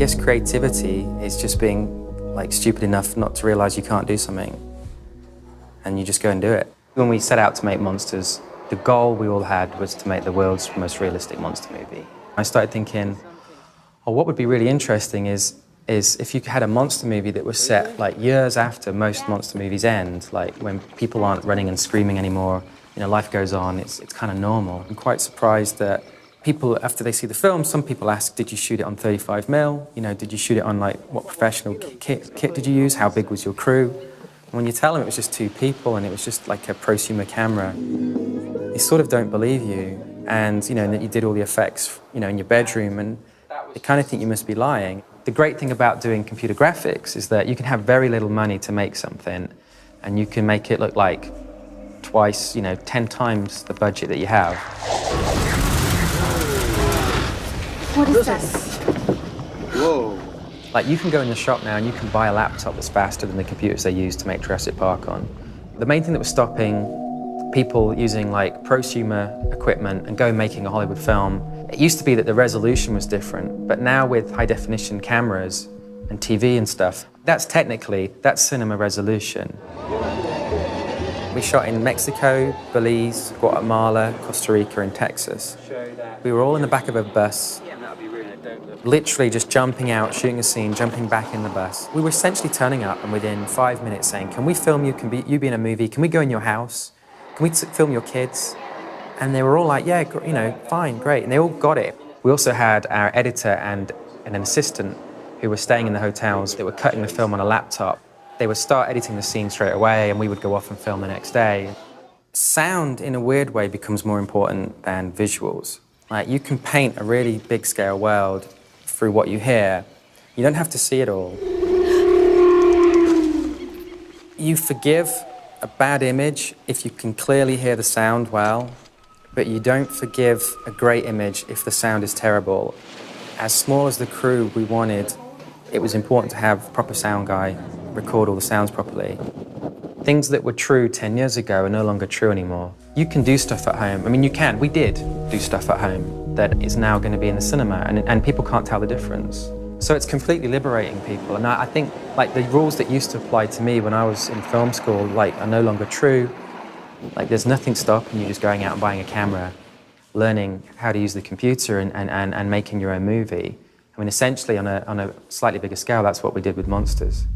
guess creativity is just being like stupid enough not to realize you can't do something, and you just go and do it. When we set out to make monsters, the goal we all had was to make the world's most realistic monster movie. I started thinking, oh, what would be really interesting is if you had a monster movie that was set like years after most monster movies end, like when people aren't running and screaming anymore, you know, life goes on, it's kind of normal. I'm quite surprised that people, after they see the film, some people ask, did you shoot it on 35mm? You know, did you shoot it on like, what professional kit did you use? How big was your crew? And when you tell them it was just 2 people and it was just like a prosumer camera, they sort of don't believe you. And, you know, that you did all the effects, you know, in your bedroom, and they kind of think you must be lying. The great thing about doing computer graphics is that you can have very little money to make something, and you can make it look like twice, you know, 10 times the budget that you have. What is this? Whoa. Like, you can go in the shop now and you can buy a laptop that's faster than the computers they use to make Jurassic Park on. The main thing that was stopping people using like prosumer equipment and go making a Hollywood film, it used to be that the resolution was different, but now with high definition cameras and TV and stuff, that's cinema resolution. We shot in Mexico, Belize, Guatemala, Costa Rica and Texas. We were all in the back of a bus, literally just jumping out, shooting a scene, jumping back in the bus. We were essentially turning up and within 5 minutes saying, can we film you, can you be in a movie, can we go in your house? Can we film your kids? And they were all like, yeah, you know, fine, great. And they all got it. We also had our editor and an assistant who were staying in the hotels. They were cutting the film on a laptop. They would start editing the scene straight away and we would go off and film the next day. Sound, in a weird way, becomes more important than visuals. Like, you can paint a really big scale world through what you hear. You don't have to see it all. You forgive a bad image if you can clearly hear the sound well, but you don't forgive a great image if the sound is terrible. As small as the crew we wanted, it was important to have a proper sound guy record all the sounds properly. Things that were true 10 years ago are no longer true anymore. You can do stuff at home. I mean, you can. We did do stuff at home that is now going to be in the cinema, and people can't tell the difference. So it's completely liberating people, and I think like the rules that used to apply to me when I was in film school like are no longer true. Like, there's nothing stopping you just going out and buying a camera, learning how to use the computer and making your own movie. I mean, essentially on a slightly bigger scale, that's what we did with Monsters.